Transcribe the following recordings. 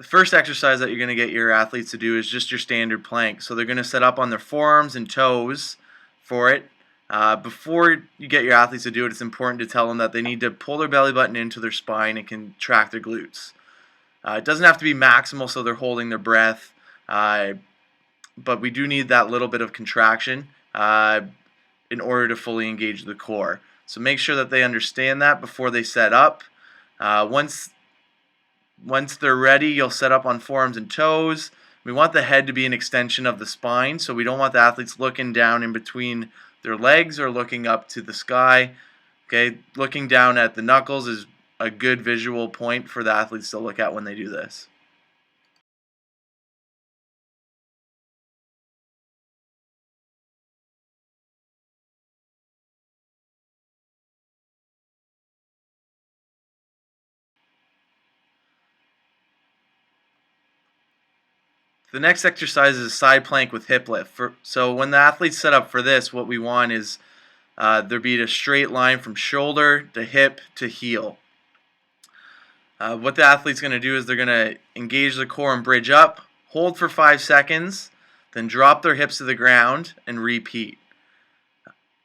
first exercise that you're going to get your athletes to do is just your standard plank. So they're going to set up on their forearms and toes for it. Before you get your athletes to do it, it's important to tell them that they need to pull their belly button into their spine and contract their glutes. It doesn't have to be maximal so they're holding their breath, but we do need that little bit of contraction in order to fully engage the core. So make sure that they understand that before they set up. Once they're ready, you'll set up on forearms and toes. We want the head to be an extension of the spine, so we don't want the athletes looking down in between their legs or looking up to the sky. Okay, looking down at the knuckles is a good visual point for the athletes to look at when they do this. The next exercise is a side plank with hip lift. So when the athlete's set up for this, what we want is there be a straight line from shoulder to hip to heel. What the athlete's going to do is they're going to engage the core and bridge up, hold for 5 seconds, then drop their hips to the ground and repeat.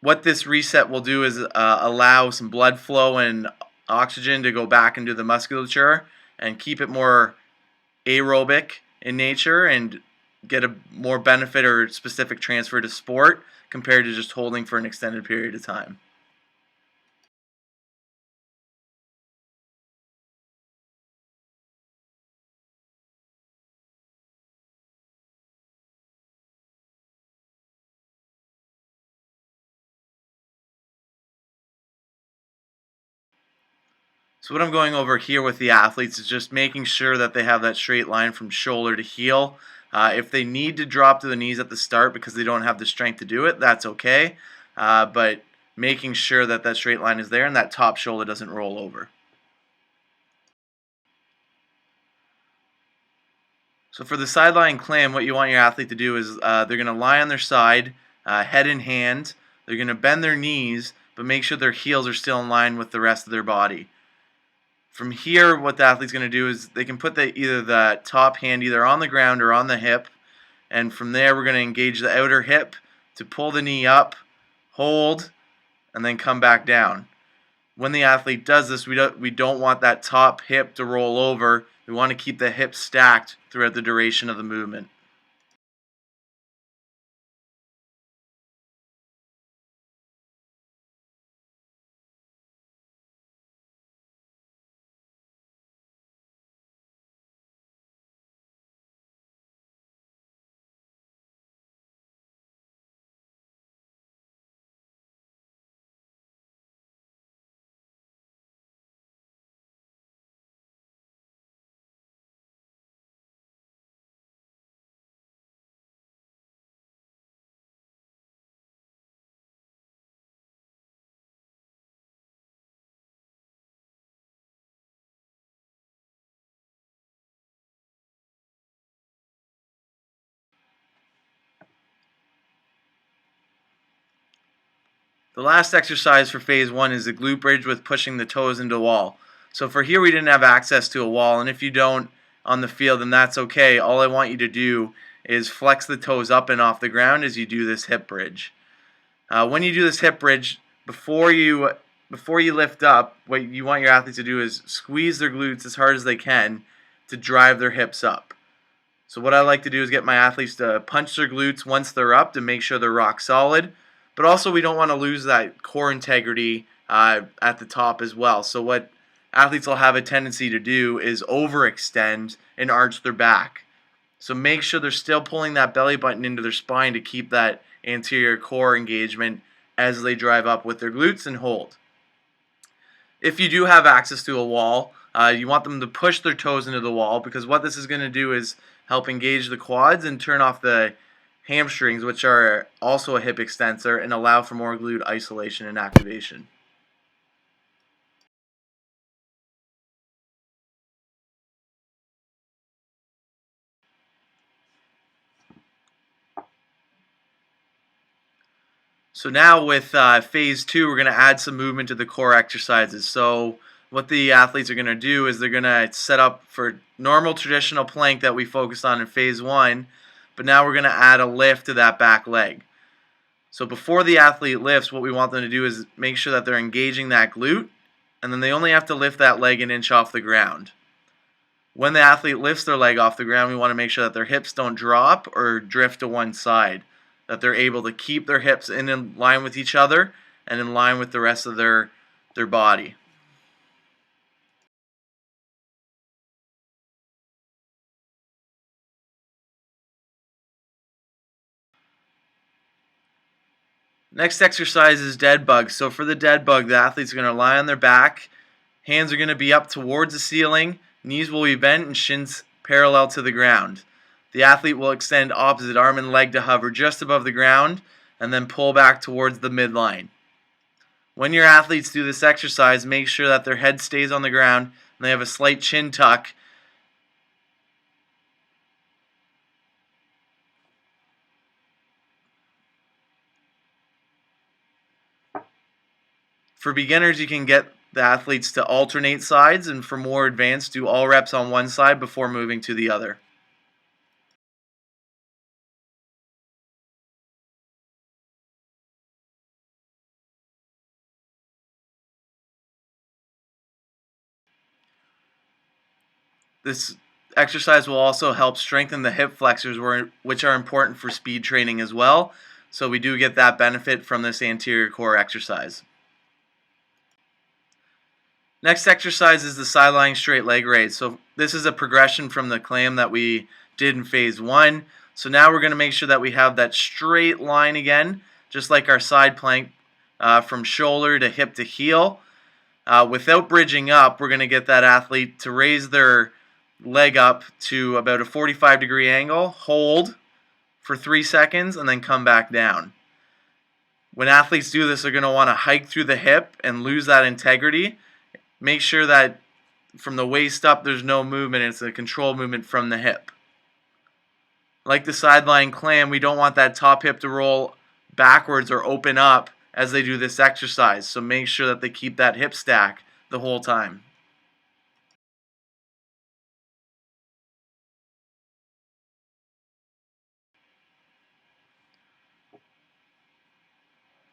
What this reset will do is allow some blood flow and oxygen to go back into the musculature and keep it more aerobic in nature and get a more benefit or specific transfer to sport compared to just holding for an extended period of time. So what I'm going over here with the athletes is just making sure that they have that straight line from shoulder to heel. If they need to drop to the knees at the start because they don't have the strength to do it, that's okay. But making sure that that straight line is there and that top shoulder doesn't roll over. So for the sideline climb, what you want your athlete to do is they're going to lie on their side, head in hand. They're going to bend their knees, but make sure their heels are still in line with the rest of their body. From here, what the athlete's going to do is they can put either the top hand either on the ground or on the hip, and from there we're going to engage the outer hip to pull the knee up, hold, and then come back down. When the athlete does this, we don't want that top hip to roll over. We want to keep the hip stacked throughout the duration of the movement. The last exercise for phase 1 is the glute bridge with pushing the toes into a wall. So for here we didn't have access to a wall, and if you don't on the field, then that's okay. All I want you to do is flex the toes up and off the ground as you do this hip bridge. When you do this hip bridge, before you lift up, what you want your athletes to do is squeeze their glutes as hard as they can to drive their hips up. So what I like to do is get my athletes to punch their glutes once they're up to make sure they're rock solid. But also we don't want to lose that core integrity at the top as well. So what athletes will have a tendency to do is overextend and arch their back. So make sure they're still pulling that belly button into their spine to keep that anterior core engagement as they drive up with their glutes and hold. If you do have access to a wall, you want them to push their toes into the wall, because what this is going to do is help engage the quads and turn off the hamstrings, which are also a hip extensor, and allow for more glute isolation and activation. So now with phase 2, we're going to add some movement to the core exercises. So what the athletes are going to do is they're going to set up for normal traditional plank that we focused on in phase 1, but now we're going to add a lift to that back leg. So before the athlete lifts, what we want them to do is make sure that they're engaging that glute, and then they only have to lift that leg an inch off the ground. When the athlete lifts their leg off the ground, we want to make sure that their hips don't drop or drift to one side, that they're able to keep their hips in line with each other and in line with the rest of their body. Next exercise is dead bug. So for the dead bug, the athletes are going to lie on their back, hands are going to be up towards the ceiling, knees will be bent and shins parallel to the ground. The athlete will extend opposite arm and leg to hover just above the ground and then pull back towards the midline. When your athletes do this exercise, make sure that their head stays on the ground and they have a slight chin tuck. For beginners, you can get the athletes to alternate sides, and for more advanced, do all reps on one side before moving to the other. This exercise will also help strengthen the hip flexors, which are important for speed training as well. So we do get that benefit from this anterior core exercise. Next exercise is the side lying straight leg raise. So this is a progression from the clam that we did in phase 1. So now we're going to make sure that we have that straight line again, just like our side plank, from shoulder to hip to heel. Without bridging up, we're going to get that athlete to raise their leg up to about a 45-degree angle, hold for 3 seconds, and then come back down. When athletes do this, they're going to want to hike through the hip and lose that integrity. Make sure that from the waist up there's no movement. It's a controlled movement from the hip. Like the sideline clam, we don't want that top hip to roll backwards or open up as they do this exercise. So make sure that they keep that hip stack the whole time.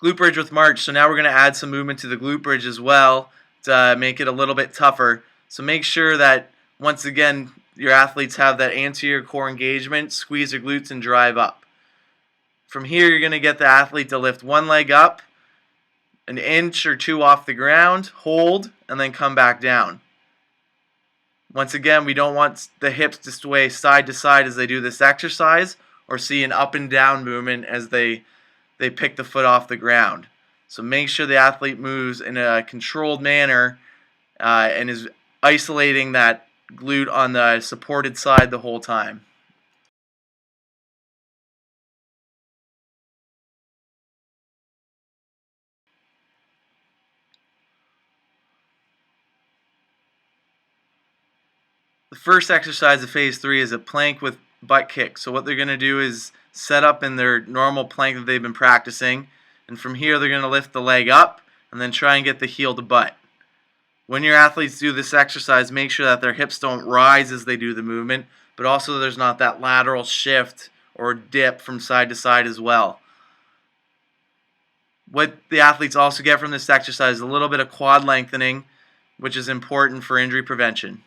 Glute bridge with march. So now we're going to add some movement to the glute bridge as well to make it a little bit tougher. So make sure that, once again, your athletes have that anterior core engagement, squeeze their glutes and drive up. From here, you're going to get the athlete to lift one leg up, an inch or two off the ground, hold, and then come back down. Once again, we don't want the hips to sway side to side as they do this exercise, or see an up and down movement as they pick the foot off the ground. So make sure the athlete moves in a controlled manner and is isolating that glute on the supported side the whole time. The first exercise of phase 3 is a plank with butt kick. So what they're going to do is set up in their normal plank that they've been practicing, and from here they're going to lift the leg up and then try and get the heel to butt. When your athletes do this exercise, make sure that their hips don't rise as they do the movement, but also there's not that lateral shift or dip from side to side as well. What the athletes also get from this exercise is a little bit of quad lengthening, which is important for injury prevention.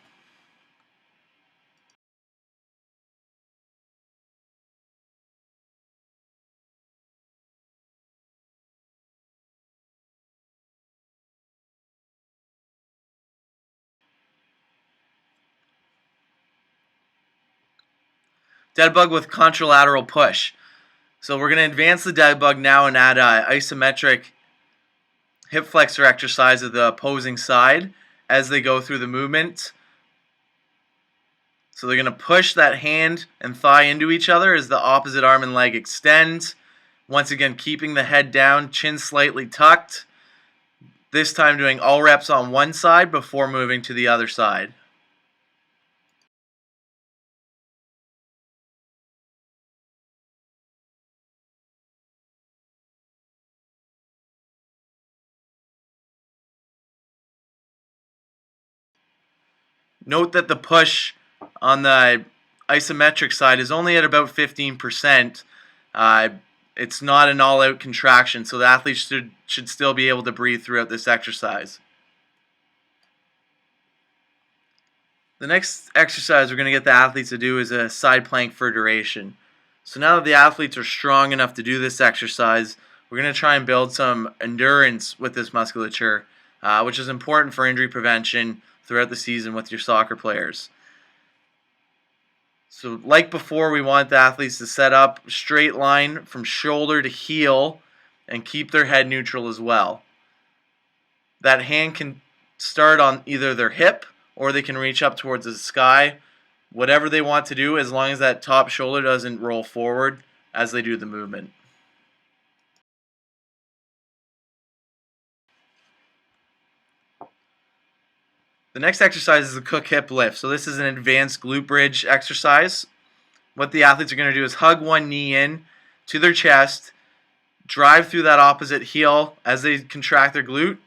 Dead bug with contralateral push. So we're going to advance the dead bug now and add an isometric hip flexor exercise of the opposing side as they go through the movement. So they're going to push that hand and thigh into each other as the opposite arm and leg extend. Once again, keeping the head down, chin slightly tucked. This time doing all reps on one side before moving to the other side. Note that the push on the isometric side is only at about 15%. It's not an all-out contraction, so the athlete should still be able to breathe throughout this exercise. The next exercise we're going to get the athletes to do is a side plank for duration. So now that the athletes are strong enough to do this exercise, we're going to try and build some endurance with this musculature, which is important for injury prevention throughout the season with your soccer players. So like before, we want the athletes to set up a straight line from shoulder to heel and keep their head neutral as well. That hand can start on either their hip or they can reach up towards the sky. Whatever they want to do, as long as that top shoulder doesn't roll forward as they do the movement. The next exercise is the Cook hip lift. So this is an advanced glute bridge exercise. What the athletes are going to do is hug one knee in to their chest, drive through that opposite heel as they contract their glute,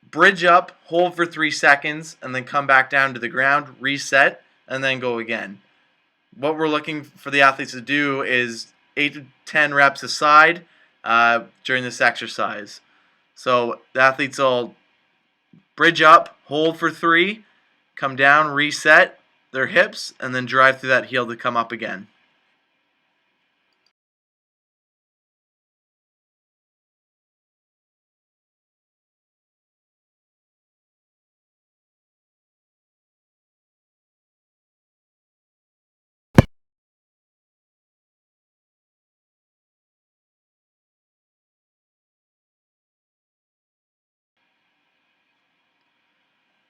bridge up, hold for 3 seconds, and then come back down to the ground, reset, and then go again. What we're looking for the athletes to do is 8 to 10 reps a side during this exercise. So the athletes will bridge up, hold for 3, come down, reset their hips, and then drive through that heel to come up again.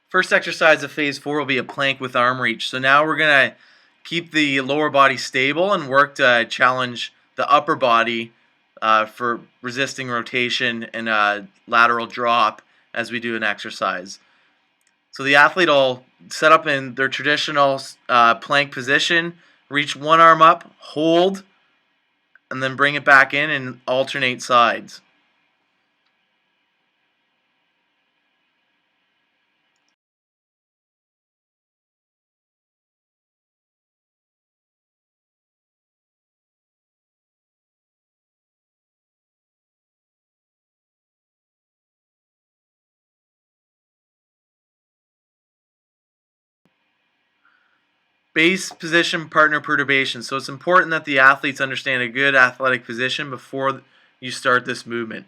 First exercise of phase 4 will be a plank with arm reach. So now we're going to keep the lower body stable and work to challenge the upper body for resisting rotation and lateral drop as we do an exercise. So the athlete will set up in their traditional plank position, reach one arm up, hold, and then bring it back in and alternate sides. Base position partner perturbation. So it's important that the athletes understand a good athletic position before you start this movement.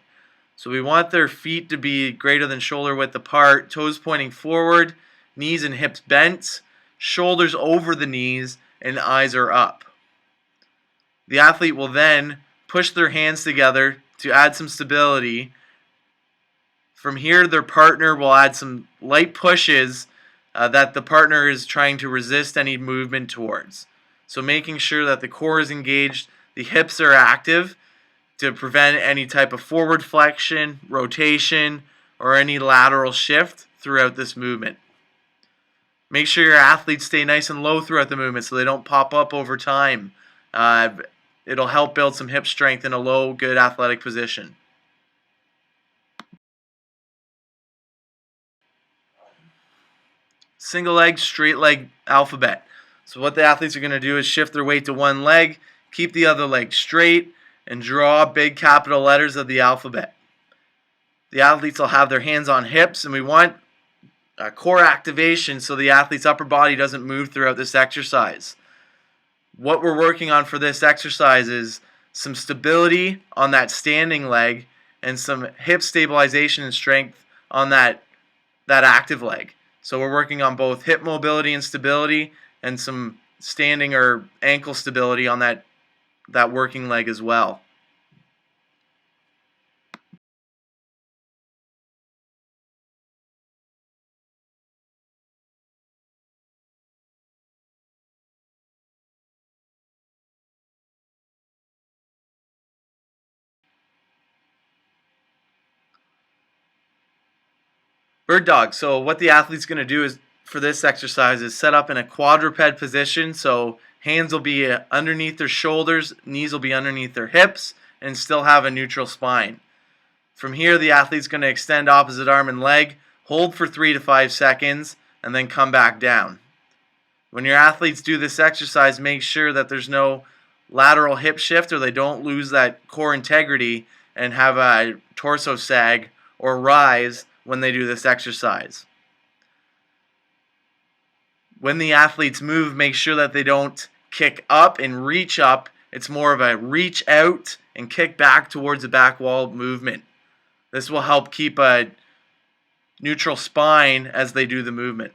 So we want their feet to be greater than shoulder width apart, toes pointing forward, knees and hips bent, shoulders over the knees, and eyes are up. The athlete will then push their hands together to add some stability. From here, their partner will add some light pushes that the partner is trying to resist any movement towards. So making sure that the core is engaged, the hips are active to prevent any type of forward flexion, rotation, or any lateral shift throughout this movement. Make sure your athletes stay nice and low throughout the movement so they don't pop up over time. It'll help build some hip strength in a low, good athletic position. Single leg, straight leg alphabet. So what the athletes are going to do is shift their weight to one leg, keep the other leg straight, and draw big capital letters of the alphabet. The athletes will have their hands on hips, and we want core activation so the athlete's upper body doesn't move throughout this exercise. What we're working on for this exercise is some stability on that standing leg and some hip stabilization and strength on that active leg. So we're working on both hip mobility and stability and some standing or ankle stability on that working leg as well. Bird dog. So what the athlete's going to do is for this exercise is set up in a quadruped position. So hands will be underneath their shoulders, knees will be underneath their hips, and still have a neutral spine. From here, the athlete's going to extend opposite arm and leg, hold for 3 to 5 seconds, and then come back down. When your athletes do this exercise, make sure that there's no lateral hip shift or they don't lose that core integrity and have a torso sag or rise when they do this exercise. When the athletes move, make sure that they don't kick up and reach up. It's more of a reach out and kick back towards the back wall movement. This will help keep a neutral spine as they do the movement.